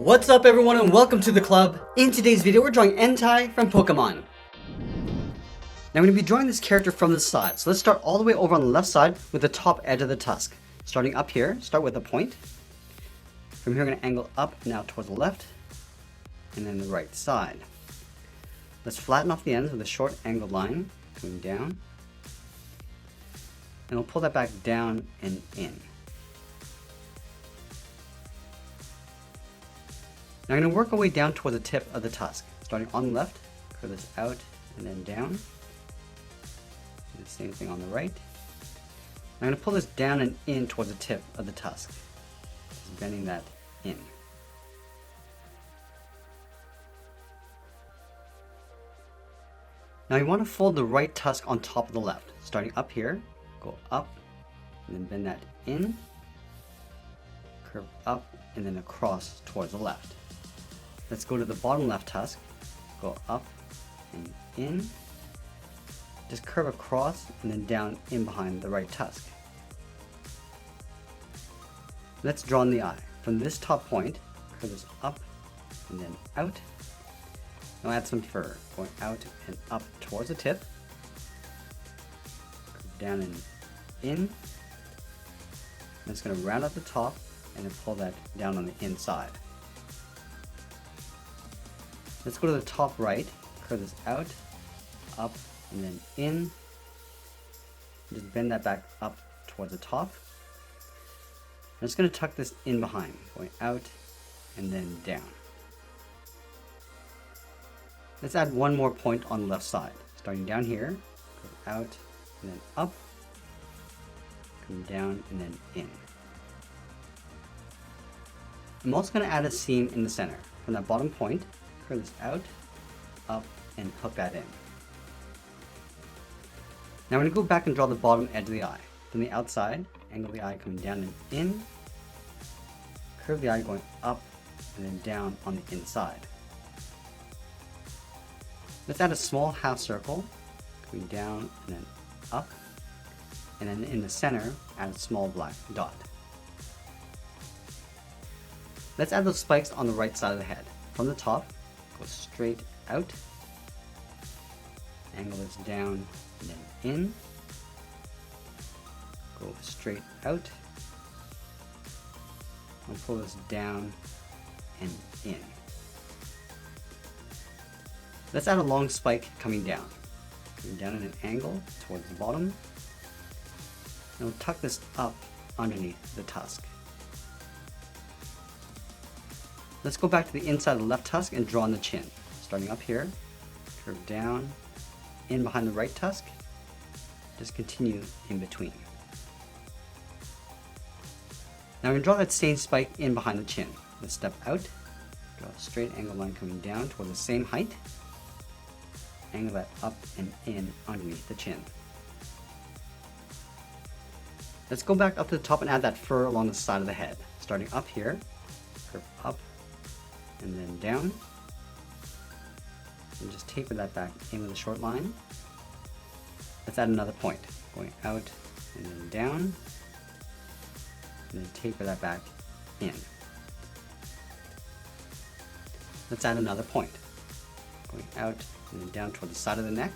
What's up everyone and welcome to the club. In today's video we're drawing ENTEI from Pokemon. Now I'm going to be drawing this character from the side. So let's start all the way over on the left side with the top edge of the tusk. Starting up here, start with a point. From here I'm going to angle up now towards the left and then the right side. Let's flatten off the ends with a short angled line coming down. And we'll pull that back down and in. Now I'm going to work our way down toward the tip of the tusk. Starting on the left, curve this out and then down. Do the same thing on the right. I'm going to pull this down and in towards the tip of the tusk. Just bending that in. Now you want to fold the right tusk on top of the left. Starting up here, go up, and then bend that in, curve up, and then across towards the left. Let's go to the bottom left tusk, go up and in, just curve across and then down in behind the right tusk. Let's draw in the eye. From this top point, curve this up and then out. Now add some fur, going out and up towards the tip, curve down and in. And it's going to round out the top and then pull that down on the inside. Let's go to the top right, curve this out, up, and then in. Just bend that back up towards the top. I'm just going to tuck this in behind, going out and then down. Let's add one more point on the left side. Starting down here, curve out and then up, come down and then in. I'm also going to add a seam in the center. From that bottom point, curve this out, up, and hook that in. Now I'm going to go back and draw the bottom edge of the eye. From the outside, angle the eye coming down and in, curve the eye going up and then down on the inside. Let's add a small half circle, coming down and then up, and then in the center, add a small black dot. Let's add those spikes on the right side of the head. From the top, go straight out, angle this down and then in, go straight out, and pull this down and in. Let's add a long spike coming down at an angle towards the bottom, and we'll tuck this up underneath the tusk. Let's go back to the inside of the left tusk and draw on the chin. Starting up here, curve down, in behind the right tusk, just continue in between. Now we're going to draw that same spike in behind the chin. Let's step out, draw a straight angle line coming down toward the same height, angle that up and in underneath the chin. Let's go back up to the top and add that fur along the side of the head. Starting up here, curve up, and then down, and just taper that back in with a short line. Let's add another point, going out and then down, and then taper that back in. Let's add another point, going out and then down toward the side of the neck,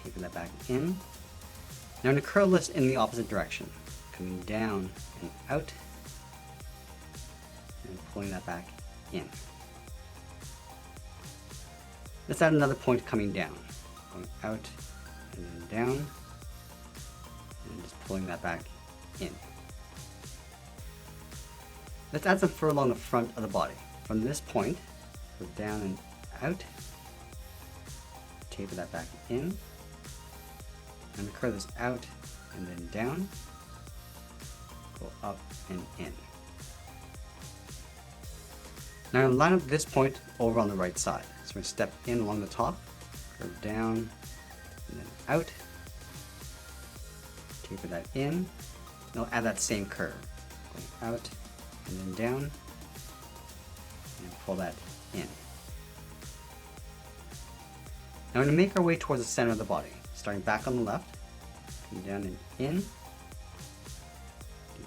taper that back in. Now I'm going to curl this in the opposite direction, coming down and out, and pulling that back in. Let's add another point coming down, going out and then down, and just pulling that back in. Let's add some fur along the front of the body. From this point, go down and out, taper that back in, and curve this out and then down, go up and in. Now I'm going to line up this point over on the right side. So we're going to step in along the top, curve down, and then out, taper that in, and I'll add that same curve, going out and then down, and pull that in. Now we're going to make our way towards the center of the body, starting back on the left, come down and in, do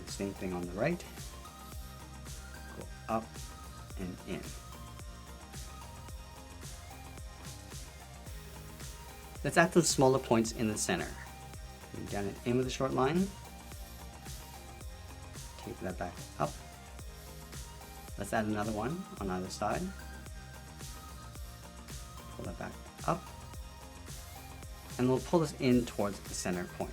the same thing on the right, go up and in. Let's add some smaller points in the center. Coming down and in with a short line. Take that back up. Let's add another one on either side. Pull that back up. And we'll pull this in towards the center point.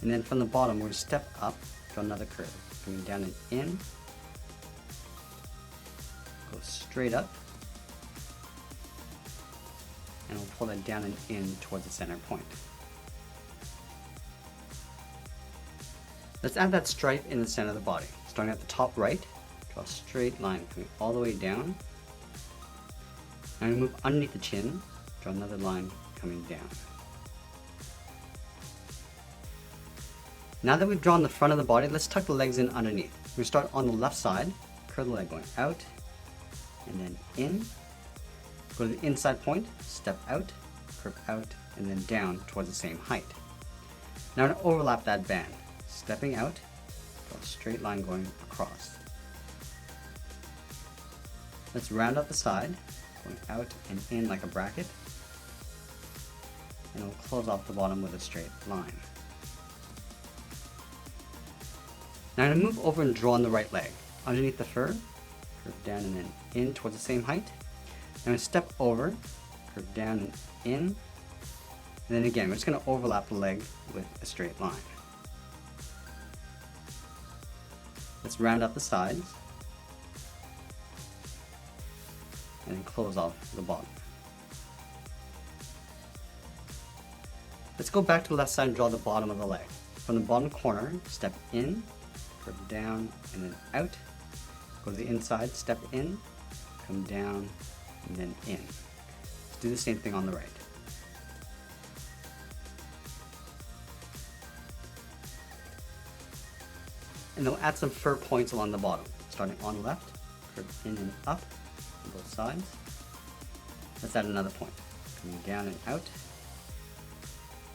And then from the bottom, we're going to step up to another curve. Coming down and in. Go straight up. And we'll pull that down and in towards the center point. Let's add that stripe in the center of the body. Starting at the top right, draw a straight line coming all the way down. Now we move underneath the chin, draw another line coming down. Now that we've drawn the front of the body, let's tuck the legs in underneath. We start on the left side, curve the leg going out, and then in. Go to the inside point, step out, curve out, and then down towards the same height. Now to overlap that band, stepping out, draw a straight line going across. Let's round up the side, going out and in like a bracket, and we'll close off the bottom with a straight line. Now I'm going to move over and draw on the right leg. Underneath the fur, curve down and then in towards the same height. Now I'm going to step over, curve down and in, and then again we're just going to overlap the leg with a straight line. Let's round up the sides, and then close off the bottom. Let's go back to the left side and draw the bottom of the leg. From the bottom corner, step in, curve down, and then out. Go to the inside, step in, come down, and then in. Let's do the same thing on the right. And then we'll add some fur points along the bottom. Starting on the left, curve in and up on both sides. Let's add another point. Coming down and out.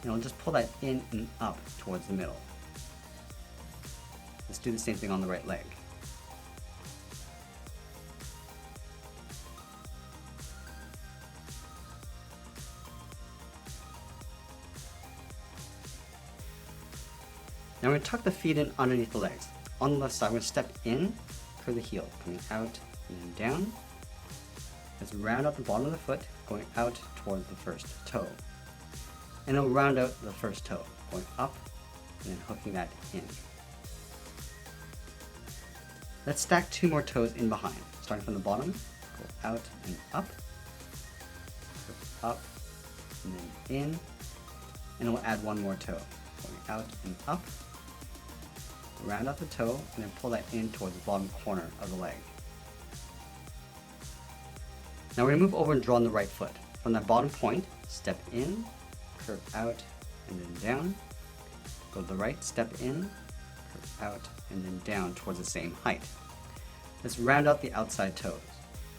And we'll just pull that in and up towards the middle. Let's do the same thing on the right leg. Now we're going to tuck the feet in underneath the legs. On the left side, we're going to step in, curve the heel, coming out and then down. Let's round out the bottom of the foot, going out towards the first toe. And then we'll round out the first toe, going up and then hooking that in. Let's stack two more toes in behind. Starting from the bottom, go out and up, curve up and then in, and then we'll add one more toe, going out and up. Round out the toe and then pull that in towards the bottom corner of the leg. Now we're going to move over and draw on the right foot. From that bottom point, step in, curve out and then down. Go to the right, step in, curve out and then down towards the same height. Let's round out the outside toes.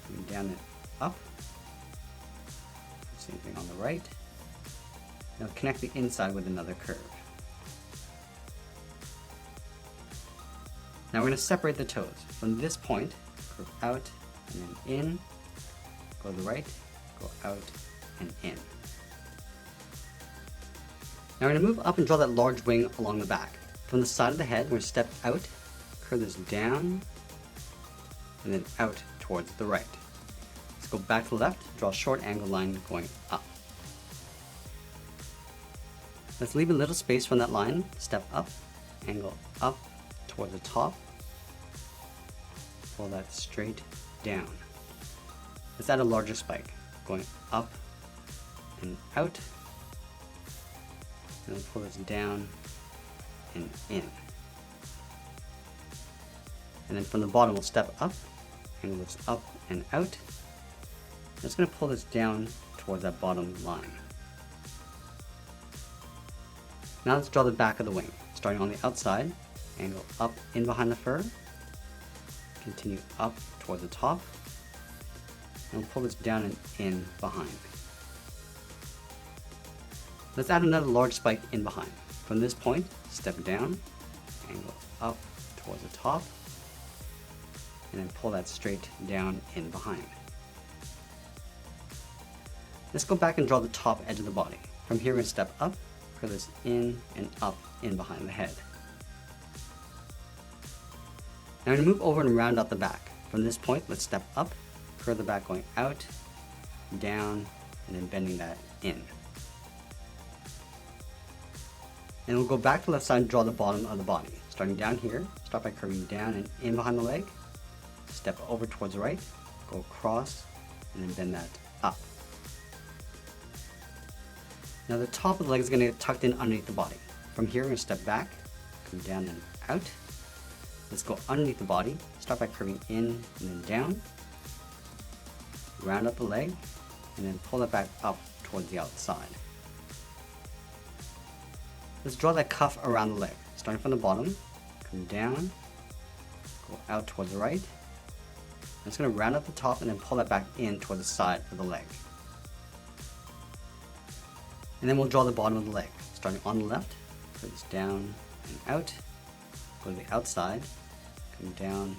Coming down and up. Same thing on the right. Now connect the inside with another curve. Now we're going to separate the toes. From this point, curve out and then in, go to the right, go out and in. Now we're going to move up and draw that large wing along the back. From the side of the head, we're going to step out, curve this down, and then out towards the right. Let's go back to the left, draw a short angle line going up. Let's leave a little space from that line, step up, angle up towards the top, pull that straight down. Let's add a larger spike, going up and out, and then pull this down and in. And then from the bottom we'll step up, angle this up and out. I'm just going to pull this down towards that bottom line. Now let's draw the back of the wing, starting on the outside, angle up in behind the fur, continue up towards the top, and we'll pull this down and in behind. Let's add another large spike in behind. From this point, step down, angle up towards the top, and then pull that straight down in behind. Let's go back and draw the top edge of the body. From here, we're going to step up, curl this in and up in behind the head. Now I'm going to move over and round out the back. From this point, let's step up, curl the back going out, down, and then bending that in. And we'll go back to the left side and draw the bottom of the body. Starting down here, start by curving down and in behind the leg, step over towards the right, go across, and then bend that up. Now the top of the leg is going to get tucked in underneath the body. From here, we're going to step back, come down and out. Let's go underneath the body, start by curving in and then down, round up the leg, and then pull it back up towards the outside. Let's draw that cuff around the leg. Starting from the bottom, come down, go out towards the right. I'm just going to round up the top and then pull that back in towards the side of the leg. And then we'll draw the bottom of the leg. Starting on the left, curve this down and out, go to the outside, come down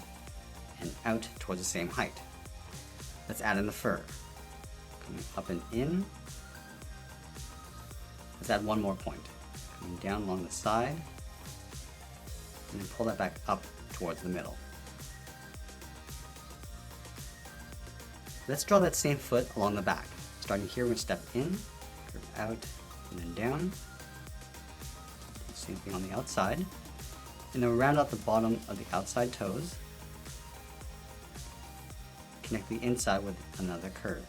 and out towards the same height. Let's add in the fur. Coming up and in. Let's add one more point. Coming down along the side, and then pull that back up towards the middle. Let's draw that same foot along the back. Starting here, we're going to step in, curve out, and then down. Same thing on the outside. And then we'll round out the bottom of the outside toes. Connect the inside with another curve.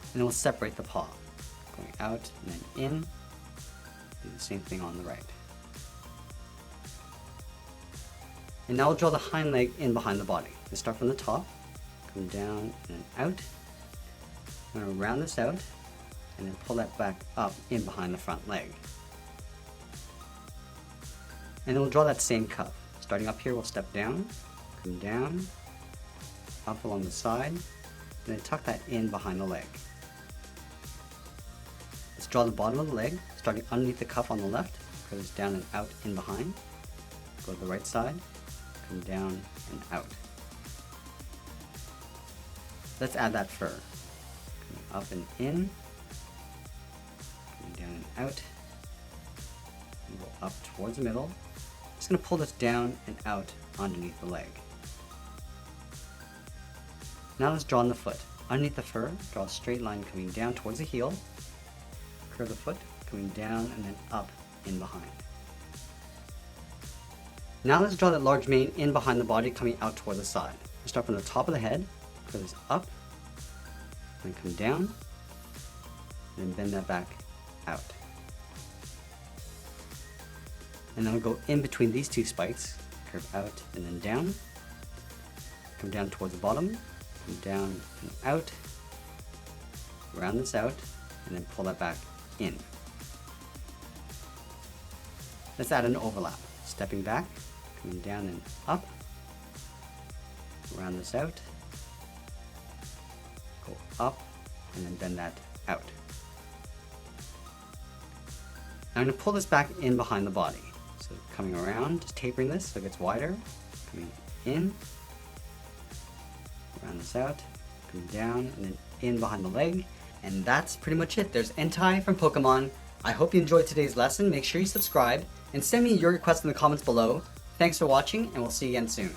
And then we'll separate the paw. Going out and then in. Do the same thing on the right. And now we'll draw the hind leg in behind the body. Let's start from the top, come down and then out. I'm going to round this out and then pull that back up in behind the front leg. And then we'll draw that same cuff. Starting up here, we'll step down, come down, up along the side, and then tuck that in behind the leg. Let's draw the bottom of the leg, starting underneath the cuff on the left, curve this down and out in behind. Go to the right side, come down and out. Let's add that fur. Coming up and in, coming down and out, and go up towards the middle. Just going to pull this down and out underneath the leg. Now let's draw on the foot. Underneath the fur, draw a straight line coming down towards the heel, curve the foot, coming down and then up in behind. Now let's draw that large mane in behind the body coming out toward the side. We'll start from the top of the head, curve this up, then come down, and then bend that back out. And then we'll go in between these two spikes, curve out and then down, come down towards the bottom, come down and out, round this out, and then pull that back in. Let's add an overlap. Stepping back, coming down and up, round this out, go up, and then bend that out. Now I'm going to pull this back in behind the body. So coming around, just tapering this so it gets wider, coming in, round this out, coming down, and then in behind the leg. And that's pretty much it. There's ENTEI from Pokemon. I hope you enjoyed today's lesson. Make sure you subscribe and send me your requests in the comments below. Thanks for watching, and we'll see you again soon.